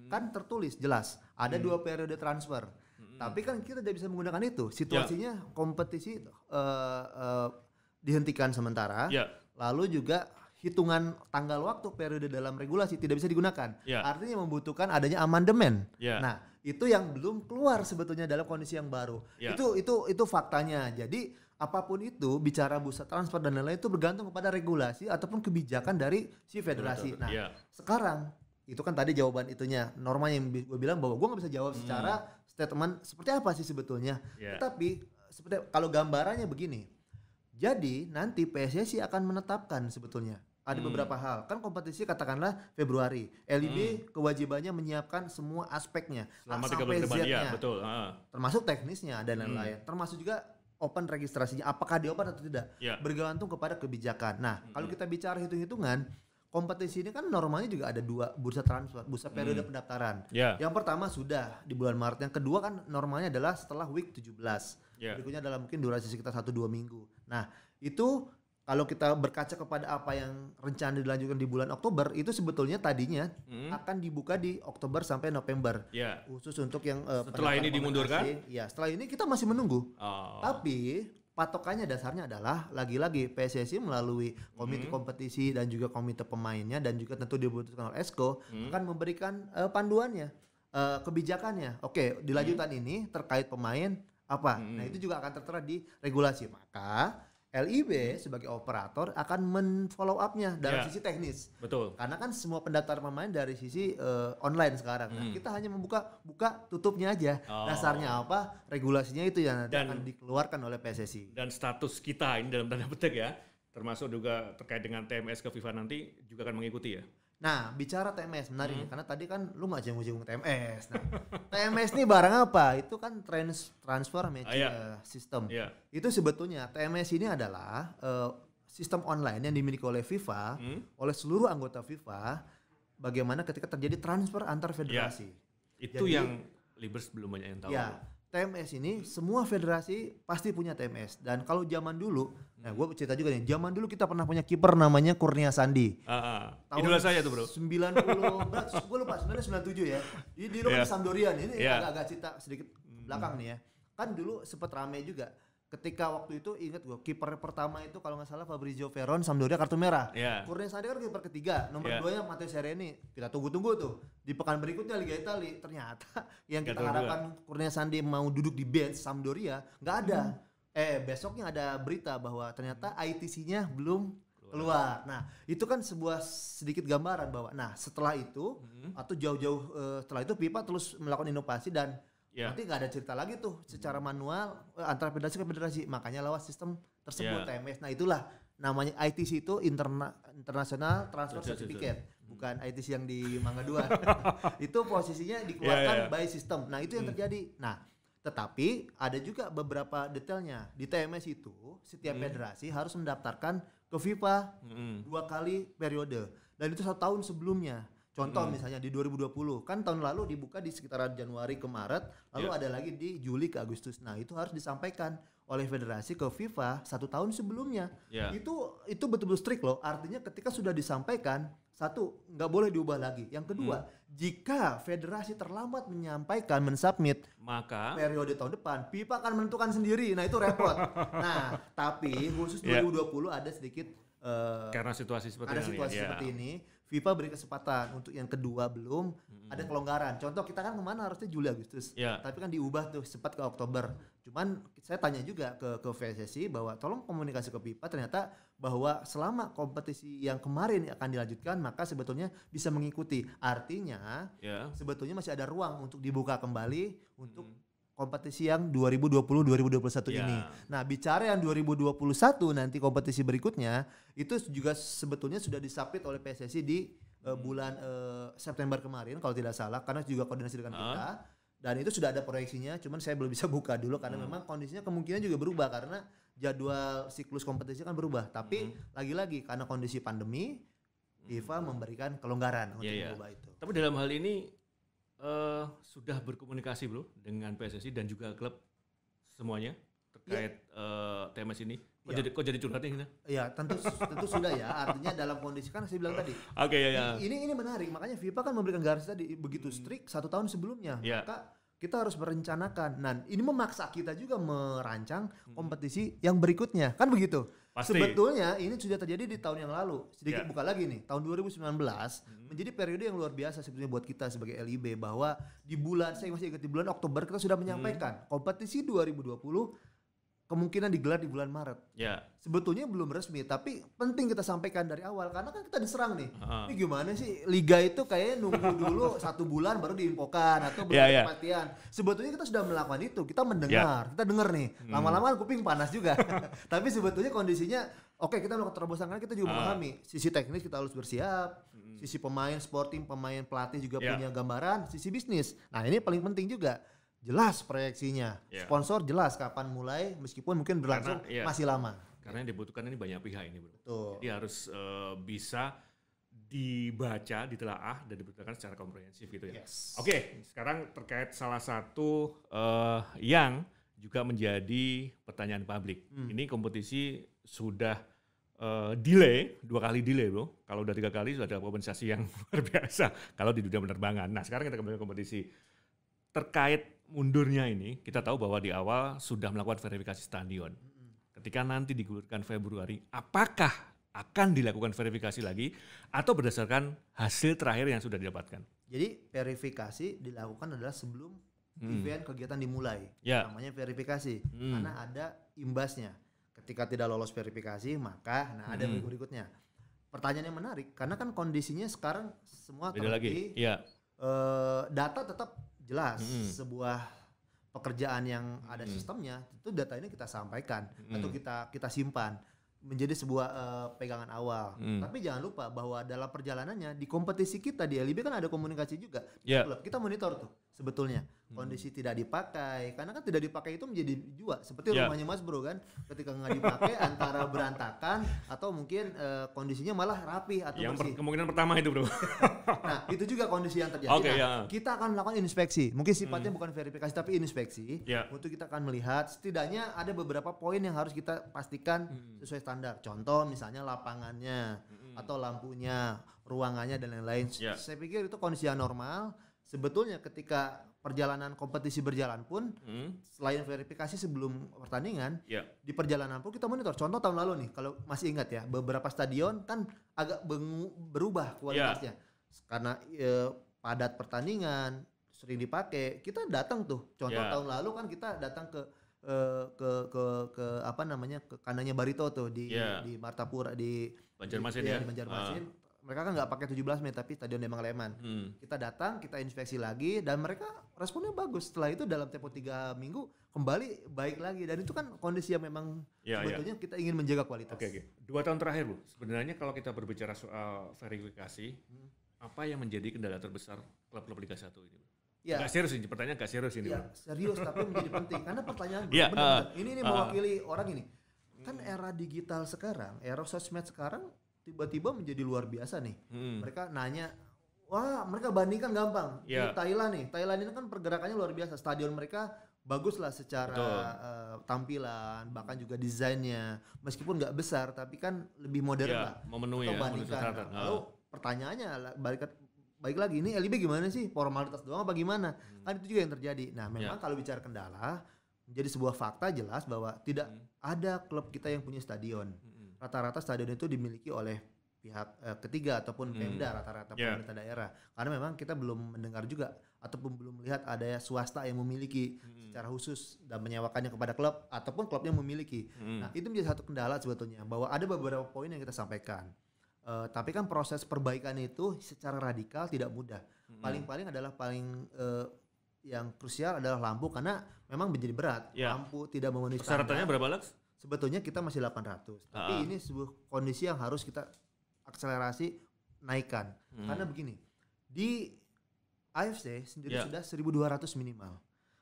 kan tertulis jelas ada 2 periode transfer. Tapi kan kita tidak bisa menggunakan itu. Situasinya kompetisi dihentikan sementara. Lalu juga hitungan tanggal waktu periode dalam regulasi tidak bisa digunakan. Artinya membutuhkan adanya amandemen. Nah, itu yang belum keluar sebetulnya dalam kondisi yang baru. Itu faktanya. Jadi apapun itu bicara bursa transfer dan lain-lain itu bergantung kepada regulasi ataupun kebijakan dari si federasi. Nah, sekarang itu kan tadi jawaban itunya. Normanya yang gue bilang bahwa gue nggak bisa jawab secara statement seperti apa sih sebetulnya. Tetapi seperti kalau gambarannya begini. Jadi nanti PSSI akan menetapkan sebetulnya ada beberapa hal. Kan kompetisi katakanlah Februari. LIB kewajibannya menyiapkan semua aspeknya. Selama 3 bulan depan, betul. Termasuk teknisnya dan lain-lain. Termasuk juga open registrasinya. Apakah di-open atau tidak? Bergantung kepada kebijakan. Nah, kalau kita bicara hitung-hitungan, kompetisi ini kan normalnya juga ada 2 bursa transfer, bursa periode pendaftaran. Yang pertama sudah di bulan Maret. Yang kedua kan normalnya adalah setelah week 17. Berikutnya adalah mungkin durasi sekitar 1-2 minggu. Nah, itu kalau kita berkaca kepada apa yang rencana dilanjutkan di bulan Oktober, itu sebetulnya tadinya akan dibuka di Oktober sampai November. Khusus untuk yang setelah ini dimundurkan? Ya, setelah ini kita masih menunggu. Tapi patokannya dasarnya adalah lagi-lagi PSSI melalui komite kompetisi dan juga komite pemainnya dan juga tentu dibutuhkan oleh Esko akan memberikan panduannya, kebijakannya. Oke, dilanjutkan ini terkait pemain apa? Nah, itu juga akan tertera di regulasi. Maka LIB sebagai operator akan men-follow up-nya dari sisi teknis. Betul. Karena kan semua pendaftaran pemain dari sisi online sekarang. Nah, kita hanya buka tutupnya aja. Dasarnya apa? Regulasinya itu yang nanti akan dikeluarkan oleh PSSI. Dan status kita ini dalam tanda petik ya, termasuk juga terkait dengan TMS ke FIFA nanti juga akan mengikuti ya. Nah, bicara TMS menarik nih, karena tadi kan lu nggak jenguk-jenguk TMS. Nah, TMS ini barang apa? Itu kan transfer match system. Itu sebetulnya TMS ini adalah sistem online yang dimiliki oleh FIFA, oleh seluruh anggota FIFA. Bagaimana ketika terjadi transfer antar federasi. Itu jadi, yang Libers belum banyak yang tahu. Ya, TMS ini semua federasi pasti punya TMS. Dan kalau zaman dulu, nah gue cerita juga nih, zaman dulu kita pernah punya kiper namanya Kurnia Sandi. Idola saya tuh bro. 90, gue lupa, 97 ya. Di luar Sampdoria nih, ini agak-agak cerita sedikit belakang nih ya. Kan dulu sempet rame juga. Ketika waktu itu ingat gue, kiper pertama itu kalau nggak salah Fabrizio Veron, Sampdoria kartu merah. Kurnia Sandi kan kiper ketiga, nomor 2-nya Matteo Sereni. Kita tunggu-tunggu tuh. Di pekan berikutnya Liga Italia, ternyata yang kita harapkan Kurnia Sandi mau duduk di bench Sampdoria, nggak ada. Besoknya ada berita bahwa ternyata ITC-nya belum keluar. Nah, itu kan sebuah sedikit gambaran bahwa, nah setelah itu atau jauh-jauh setelah itu FIFA terus melakukan inovasi dan nanti nggak ada cerita lagi tuh secara manual antara federasi ke federasi. Makanya lewat sistem tersebut TMS. Nah itulah namanya ITC itu International Transfer Certificate. Bukan ITC yang di Mangga 2. Itu posisinya dikeluarkan by system. Nah itu yang terjadi. Nah tetapi ada juga beberapa detailnya. Di TMS itu setiap federasi harus mendaftarkan ke FIFA 2 kali periode. Dan itu 1 tahun sebelumnya. Contoh misalnya di 2020, kan tahun lalu dibuka di sekitaran Januari ke Maret, lalu ada lagi di Juli ke Agustus. Nah itu harus disampaikan oleh federasi ke FIFA 1 tahun sebelumnya. Itu betul-betul strict loh, artinya ketika sudah disampaikan, satu, nggak boleh diubah lagi. Yang kedua, jika federasi terlambat menyampaikan, mensubmit, maka periode tahun depan, FIFA akan menentukan sendiri. Nah itu repot. Nah tapi khusus 2020 ada sedikit, karena situasi seperti ini, FIFA beri kesempatan untuk yang kedua belum ada kelonggaran. Contoh kita kan kemana harusnya Juli Agustus, tapi kan diubah tuh sempat ke Oktober. Cuman saya tanya juga ke PSSI bahwa tolong komunikasi ke FIFA ternyata bahwa selama kompetisi yang kemarin akan dilanjutkan maka sebetulnya bisa mengikuti. Artinya sebetulnya masih ada ruang untuk dibuka kembali untuk kompetisi yang 2020-2021 ini. Nah, bicara yang 2021 nanti kompetisi berikutnya itu juga sebetulnya sudah disubmit oleh PSSI di bulan September kemarin kalau tidak salah, karena juga koordinasi dengan kita. Dan itu sudah ada proyeksinya, cuman saya belum bisa buka dulu karena memang kondisinya kemungkinan juga berubah karena jadwal siklus kompetisi kan berubah. Tapi lagi-lagi karena kondisi pandemi, FIFA memberikan kelonggaran untuk mengubah itu. Tapi dalam hal ini sudah berkomunikasi bro dengan PSSI dan juga klub semuanya terkait TMS ini. Kok jadi curhat nih? Iya, tentu sudah ya. Artinya dalam kondisi kan saya bilang tadi. Ini menarik, makanya FIFA kan memberikan garis tadi begitu strict 1 tahun sebelumnya. Maka kita harus merencanakan. Nah, ini memaksa kita juga merancang kompetisi yang berikutnya. Kan begitu? Pasti. Sebetulnya ini sudah terjadi di tahun yang lalu. Sedikit buka lagi nih, tahun 2019 menjadi periode yang luar biasa sebetulnya buat kita sebagai LIB bahwa di bulan, saya masih ingat di bulan Oktober kita sudah menyampaikan kompetisi 2020 kemungkinan digelar di bulan Maret. Sebetulnya belum resmi, tapi penting kita sampaikan dari awal karena kan kita diserang nih. Ini gimana sih liga itu kayaknya nunggu dulu 1 bulan baru diinfokan atau berkepastian. Sebetulnya kita sudah melakukan itu, kita mendengar, kita dengar nih. Lama-lama kuping panas juga. Tapi sebetulnya kondisinya oke, kita melakukan terobosan karena kita juga memahami sisi teknis kita harus bersiap, sisi pemain sporting, pemain pelatih juga punya gambaran, sisi bisnis. Nah, ini paling penting juga. Jelas proyeksinya, sponsor jelas kapan mulai, meskipun mungkin berlangsung masih lama. Karena yang dibutuhkan ini banyak pihak ini bro. Jadi harus bisa dibaca, ditelaah dan dibutuhkan secara komprehensif gitu ya. Oke, sekarang terkait salah satu yang juga menjadi pertanyaan publik. Ini kompetisi sudah delay, 2 kali delay bro. Kalau udah 3 kali sudah ada kompensasi yang luar biasa kalau di dunia penerbangan. Nah sekarang kita kembali ke kompetisi. Terkait mundurnya ini, kita tahu bahwa di awal sudah melakukan verifikasi stadion. Ketika nanti digulirkan Februari, apakah akan dilakukan verifikasi lagi atau berdasarkan hasil terakhir yang sudah didapatkan? Jadi verifikasi dilakukan adalah sebelum event kegiatan dimulai. Namanya verifikasi, karena ada imbasnya. Ketika tidak lolos verifikasi, maka ada berikutnya. Pertanyaan yang menarik, karena kan kondisinya sekarang semua terbukti, data tetap jelas. Sebuah pekerjaan yang ada sistemnya, itu data ini kita sampaikan atau kita simpan menjadi sebuah pegangan awal. Tapi jangan lupa bahwa dalam perjalanannya di kompetisi kita di LIB kan ada komunikasi juga. Kita monitor tuh sebetulnya kondisi tidak dipakai, karena kan tidak dipakai itu menjadi jua seperti rumahnya Mas Bro kan, ketika nggak dipakai antara berantakan atau mungkin kondisinya malah rapi atau yang bersih. Kemungkinan pertama itu bro. Nah itu juga kondisi yang terjadi. Kita akan melakukan inspeksi, mungkin sifatnya bukan verifikasi tapi inspeksi. Untuk kita akan melihat setidaknya ada beberapa poin yang harus kita pastikan sesuai standar. Contoh misalnya lapangannya atau lampunya, ruangannya dan lain-lain. Saya pikir itu kondisi yang normal. Sebetulnya ketika perjalanan kompetisi berjalan pun selain verifikasi sebelum pertandingan, di perjalanan pun kita monitor. Contoh tahun lalu nih, kalau masih ingat ya, beberapa stadion kan agak berubah kualitasnya karena padat pertandingan sering dipakai. Kita datang tuh, contoh tahun lalu kan kita datang ke apa namanya, ke kandangnya Barito tuh di Martapura di Banjarmasin di Banjarmasin. Mereka kan nggak pakai 17 Mei tapi Stadion Demang Leman. Kita datang, kita inspeksi lagi dan mereka responnya bagus. Setelah itu dalam tempo 3 minggu kembali baik lagi, dan itu kan kondisi yang memang sebetulnya kita ingin menjaga kualitas. 2 tahun terakhir Bu, sebenarnya kalau kita berbicara soal verifikasi, apa yang menjadi kendala terbesar klub-klub Liga 1 ini? Gak serius ini, pertanyaan gak serius ini. Serius tapi menjadi penting karena pertanyaan benar-benar. Ini mewakili orang ini. Kan era digital sekarang, era sosmed sekarang tiba-tiba menjadi luar biasa nih. Mereka nanya, wah mereka bandingkan gampang. Thailand nih, Thailand ini kan pergerakannya luar biasa. Stadion mereka bagus lah secara tampilan, bahkan juga desainnya. Meskipun nggak besar, tapi kan lebih modern lah. Memenuhi bandingkan. Lalu pertanyaannya baik lagi, ini LIB gimana sih? Formalitas doang apa gimana? Kan itu juga yang terjadi. Nah memang kalau bicara kendala, menjadi sebuah fakta jelas bahwa tidak ada klub kita yang punya stadion. Rata-rata stadion itu dimiliki oleh pihak ketiga ataupun Pemda, rata-rata pemerintah daerah. Karena memang kita belum mendengar juga ataupun belum melihat ada swasta yang memiliki secara khusus dan menyewakannya kepada klub ataupun klubnya memiliki. Nah itu menjadi satu kendala sebetulnya, bahwa ada beberapa poin yang kita sampaikan. Tapi kan proses perbaikan itu secara radikal tidak mudah. Paling-paling adalah yang krusial adalah lampu, karena memang menjadi berat. Lampu tidak memenuhi standar. Persyaratannya berapa Lex? Sebetulnya kita masih 800. Tapi ini sebuah kondisi yang harus kita akselerasi naikkan. Karena begini, di AFC sendiri sudah 1.200 minimal.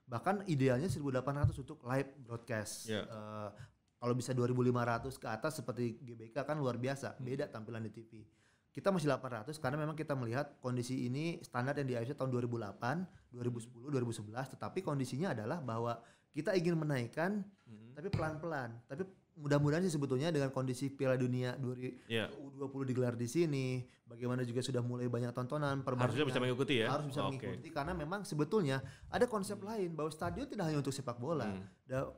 Bahkan idealnya 1.800 untuk live broadcast. Kalau bisa 2.500 ke atas seperti GBK kan luar biasa. Beda tampilan di TV. Kita masih 800 karena memang kita melihat kondisi ini standar yang di AFC tahun 2008, 2010, 2011. Tetapi kondisinya adalah bahwa kita ingin menaikkan tapi pelan-pelan. Tapi mudah-mudahan sih sebetulnya dengan kondisi Piala Dunia 2020 digelar di sini, bagaimana juga sudah mulai banyak tontonan, harusnya bisa mengikuti ya. Harus bisa mengikuti karena memang sebetulnya ada konsep lain bahwa stadion tidak hanya untuk sepak bola,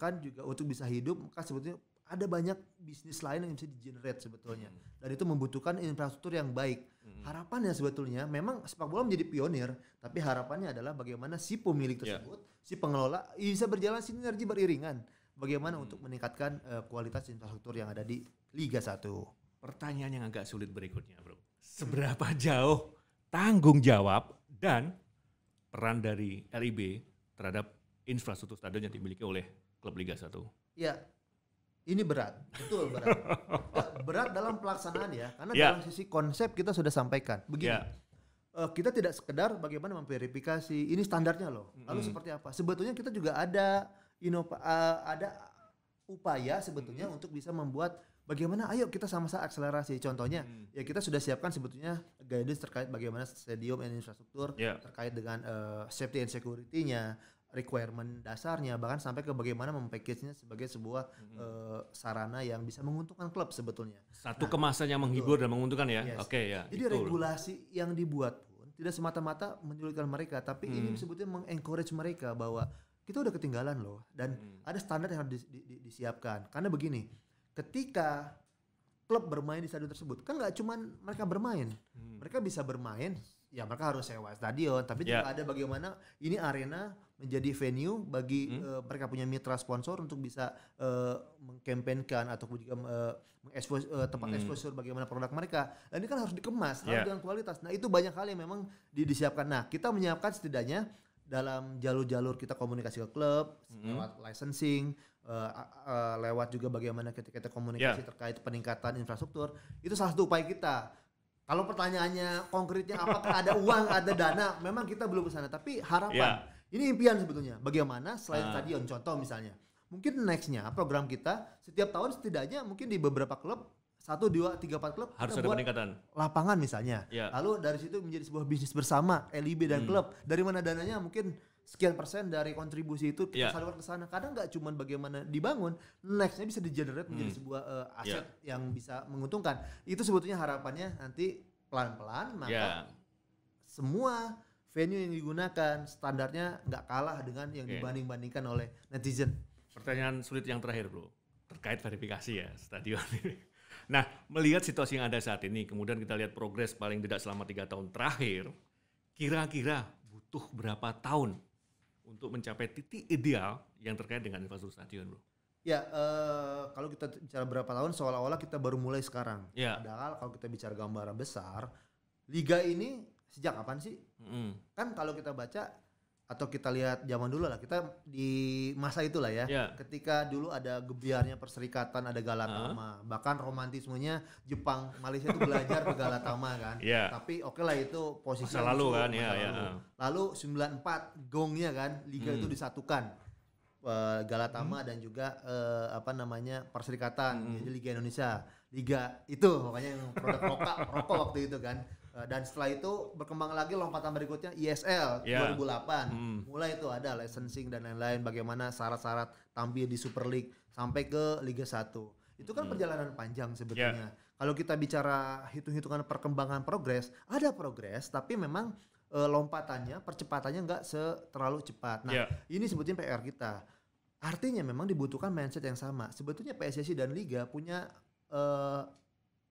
kan juga untuk bisa hidup, maka sebetulnya ada banyak bisnis lain yang bisa di-generate sebetulnya. Dan itu membutuhkan infrastruktur yang baik. Harapannya sebetulnya memang sepak bola menjadi pionir, tapi harapannya adalah bagaimana si pemilik tersebut, si pengelola bisa berjalan sinergi beriringan. Bagaimana untuk meningkatkan kualitas infrastruktur yang ada di Liga 1. Pertanyaan yang agak sulit berikutnya, Bro. Seberapa jauh tanggung jawab dan peran dari LIB terhadap infrastruktur stadion yang dimiliki oleh klub Liga 1? Ya, ini berat, betul berat. Berat dalam pelaksanaan ya, karena dalam sisi konsep kita sudah sampaikan. Begini, kita tidak sekedar bagaimana memverifikasi, ini standarnya loh. Lalu seperti apa? Sebetulnya kita juga ada upaya sebetulnya untuk bisa membuat bagaimana ayo kita sama-sama akselerasi. Contohnya ya kita sudah siapkan sebetulnya guidance terkait bagaimana stadium dan infrastruktur terkait dengan safety and security-nya, requirement dasarnya, bahkan sampai ke bagaimana mempackage-nya sebagai sebuah sarana yang bisa menguntungkan klub sebetulnya. Satu kemasan yang menghibur dan menguntungkan ya. Yes. Oke ya. Jadi regulasi yang dibuat pun tidak semata-mata menyulitkan mereka, tapi ini sebetulnya mengencourage mereka bahwa kita udah ketinggalan loh, dan ada standar yang harus disiapkan. Karena begini, ketika klub bermain di stadion tersebut, kan nggak cuman mereka bermain, mereka bisa bermain. Ya mereka harus sewa stadion, tapi juga ada bagaimana ini arena menjadi venue bagi mereka punya mitra sponsor untuk bisa mengkampanyekan ataupun juga tempat exposure bagaimana produk mereka. Dan ini kan harus dikemas harus dengan kualitas. Nah itu banyak hal yang memang disiapkan. Nah kita menyiapkan setidaknya dalam jalur-jalur kita komunikasi ke klub lewat licensing, lewat juga bagaimana kita komunikasi terkait peningkatan infrastruktur. Itu salah satu upaya kita. Kalau pertanyaannya konkretnya apakah ada uang, ada dana, memang kita belum ke sana. Tapi harapan, ini impian sebetulnya. Bagaimana selain stadion, contoh misalnya. Mungkin nextnya program kita setiap tahun setidaknya mungkin di beberapa klub, 1, 2, 3, 4 klub harus ada peningkatan. Lapangan misalnya. Lalu dari situ menjadi sebuah bisnis bersama, LIB dan klub. Dari mana dananya mungkin sekian persen dari kontribusi itu kita salurkan ke sana. Kadang nggak cuma bagaimana dibangun, nextnya bisa di-generate menjadi sebuah aset yang bisa menguntungkan. Itu sebetulnya harapannya nanti pelan-pelan maka semua venue yang digunakan standarnya nggak kalah dengan yang dibanding-bandingkan oleh netizen. Pertanyaan sulit yang terakhir bro, terkait verifikasi ya stadion ini. Nah melihat situasi yang ada saat ini, kemudian kita lihat progres paling tidak selama 3 tahun terakhir, kira-kira butuh berapa tahun untuk mencapai titik ideal yang terkait dengan infrastruktur stadion, bro? Ya, kalau kita bicara berapa tahun, seolah-olah kita baru mulai sekarang. Padahal kalau kita bicara gambaran besar, liga ini sejak kapan sih? Kan kalau kita baca atau kita lihat zaman dulu lah, kita di masa itulah ya, ketika dulu ada gebiarnya perserikatan, ada Galatama, bahkan romantismenya Jepang, Malaysia itu belajar ke Galatama kan, tapi oke lah itu posisi masa lalu kan, lalu 94 gongnya kan, liga itu disatukan, Galatama dan juga perserikatan, jadi Liga Indonesia, liga itu makanya yang produk rokok waktu itu kan. Dan setelah itu berkembang lagi lompatan berikutnya ISL 2008. Mulai itu ada licensing dan lain-lain, bagaimana syarat-syarat tampil di Super League sampai ke Liga 1. Itu kan perjalanan panjang sebetulnya. Kalau kita bicara hitung-hitungan perkembangan progres, ada progres tapi memang lompatannya, percepatannya nggak terlalu cepat. Nah, ini sebetulnya PR kita. Artinya memang dibutuhkan mindset yang sama. Sebetulnya PSSI dan Liga punya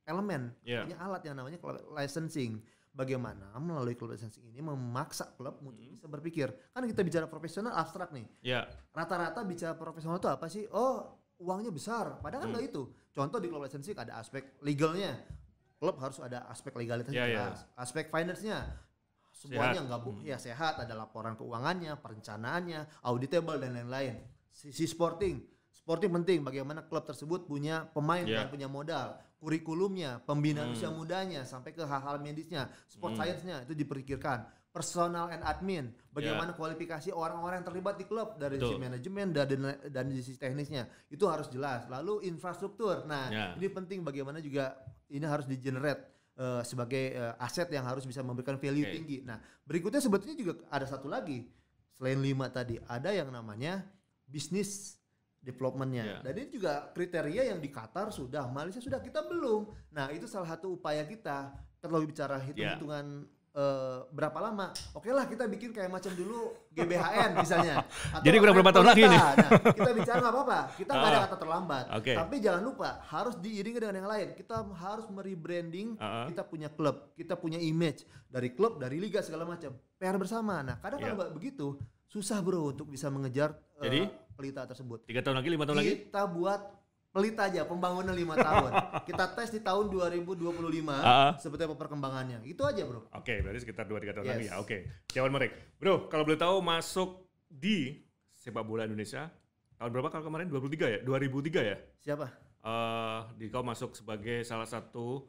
elemen, punya alat yang namanya club licensing. Bagaimana melalui club licensing ini memaksa klub untuk bisa berpikir. Kan kita bicara profesional abstrak nih. Rata-rata bicara profesional itu apa sih? Oh, uangnya besar. Padahal kan enggak itu. Contoh di club licensing ada aspek legalnya. Klub harus ada aspek legalitasnya, aspek finance-nya. Semuanya sehat, ada laporan keuangannya, perencanaannya, auditable dan lain-lain. Sisi sporting penting, bagaimana klub tersebut punya pemain dan punya modal, kurikulumnya, pembinaan usia mudanya sampai ke hal-hal medisnya, sport science-nya itu dipikirkan, personal and admin, bagaimana kualifikasi orang-orang yang terlibat di klub dari sisi manajemen dan di sisi teknisnya itu harus jelas. Lalu infrastruktur, ini penting, bagaimana juga ini harus di-generate sebagai aset yang harus bisa memberikan value tinggi. Nah berikutnya sebetulnya juga ada satu lagi selain 5 tadi, ada yang namanya bisnis development-nya. Dan ini juga kriteria yang di Qatar sudah, Malaysia sudah, kita belum. Nah itu salah satu upaya kita. Kalau bicara hitung-hitungan berapa lama, oke lah kita bikin kayak macam dulu GBHN misalnya. Jadi kurang berapa tahun lagi nih? Nah, kita bicara nggak apa-apa, kita nggak ada kata terlambat. Tapi jangan lupa harus diiringi dengan yang lain. Kita harus merebranding, kita punya klub, kita punya image dari klub, dari liga segala macam. PR bersama. Nah kadang kalau nggak begitu, susah bro untuk bisa mengejar pelita tersebut. 3 tahun lagi, 5 tahun lagi? Kita buat pelita aja, pembangunan 5 tahun. Kita tes di tahun 2025, seperti apa perkembangannya. Itu aja bro. Oke, berarti sekitar 2-3 tahun lagi ya. Oke, Dewan Merik. Bro, kalau boleh tahu masuk di sepak bola Indonesia, tahun berapa kalau kemarin? 2003 ya? 2003 ya? Siapa? Kau masuk sebagai salah satu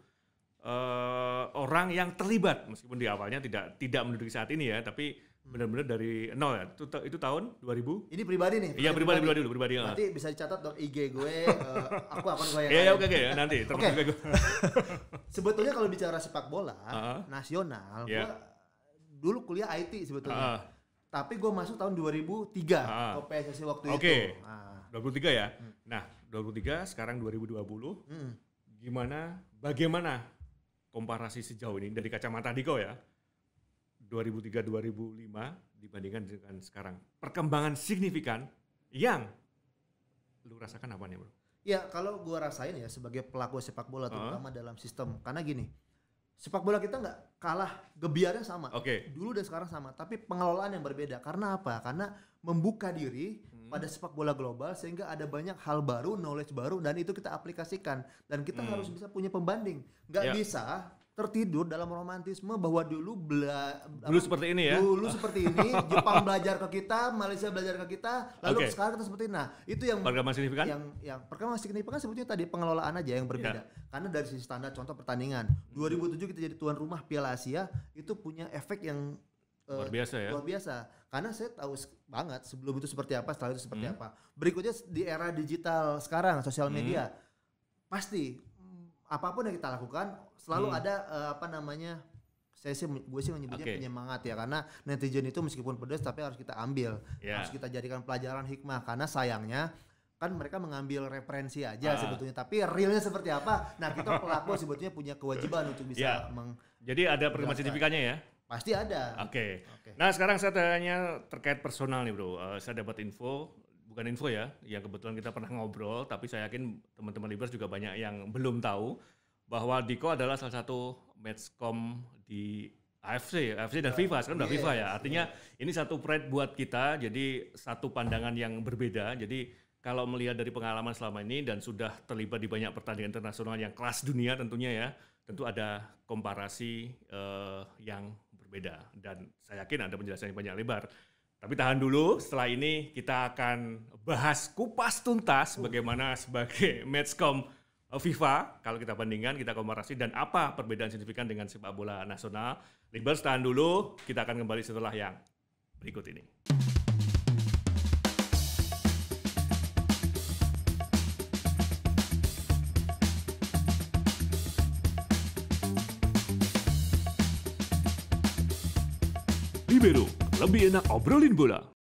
orang yang terlibat, meskipun di awalnya tidak menduduki saat ini ya, tapi benar-benar dari nol ya. Itu tahun 2000? Ini pribadi nih. Iya, pribadi dulu. Nanti bisa dicatat dong IG gue, aku akun gue yang lain. Iya, oke ya, nanti termasuk juga gue. Sebetulnya kalau bicara sepak bola nasional, gue dulu kuliah IT sebetulnya. Tapi gue masuk tahun 2003 ke PSSI waktu itu. Oke. 2003 ya. Nah, 2003 sekarang 2020. Bagaimana komparasi sejauh ini dari kacamata Diko ya? 2003-2005 dibandingkan dengan sekarang. Perkembangan signifikan yang lu rasakan apa nih, Bro? Ya, kalau gue rasain ya sebagai pelaku sepak bola terutama dalam sistem. Karena gini, sepak bola kita nggak kalah, gebiarnya sama. Dulu dan sekarang sama, tapi pengelolaan yang berbeda. Karena apa? Karena membuka diri pada sepak bola global sehingga ada banyak hal baru, knowledge baru, dan itu kita aplikasikan. Dan kita harus bisa punya pembanding. Nggak bisa tertidur dalam romantisme bahwa dulu seperti ini ya. Dulu seperti ini, Jepang belajar ke kita, Malaysia belajar ke kita, lalu sekarang kita seperti ini. Nah, itu yang perkembangan signifikan. Yang perkembangan signifikan sebetulnya tadi pengelolaan aja yang berbeda. Karena dari sisi standar contoh pertandingan, 2007 kita jadi tuan rumah Piala Asia, itu punya efek yang luar biasa ya. Luar biasa. Karena saya tahu banget sebelum itu seperti apa, setelah itu seperti apa. Berikutnya di era digital sekarang, sosial media, pasti apapun yang kita lakukan selalu ada gue sih menyebutnya penyemangat ya, karena netizen itu meskipun pedas tapi harus kita ambil, harus kita jadikan pelajaran hikmah, karena sayangnya kan mereka mengambil referensi aja sebetulnya, tapi realnya seperti apa, nah kita pelaku sebetulnya punya kewajiban untuk bisa jadi ada perkembangan signifikannya ya? Pasti ada. Nah sekarang saya tanya terkait personal nih, Bro. Saya dapat bukan info ya, yang kebetulan kita pernah ngobrol, tapi saya yakin teman-teman Libers juga banyak yang belum tahu bahwa Diko adalah salah satu matchcom di AFC dan FIFA, sekarang udah FIFA ya. Artinya ini satu pride buat kita, jadi satu pandangan yang berbeda. Jadi kalau melihat dari pengalaman selama ini dan sudah terlibat di banyak pertandingan internasional yang kelas dunia tentunya ya, tentu ada komparasi yang berbeda. Dan saya yakin ada penjelasan yang banyak lebar. Tapi tahan dulu, setelah ini kita akan bahas kupas tuntas bagaimana sebagai matchcom FIFA, kalau kita bandingkan, kita komparasi, dan apa perbedaan signifikan dengan sepak bola nasional. Libers, tahan dulu, kita akan kembali setelah yang berikut ini. Libero, lebih enak obrolin bola.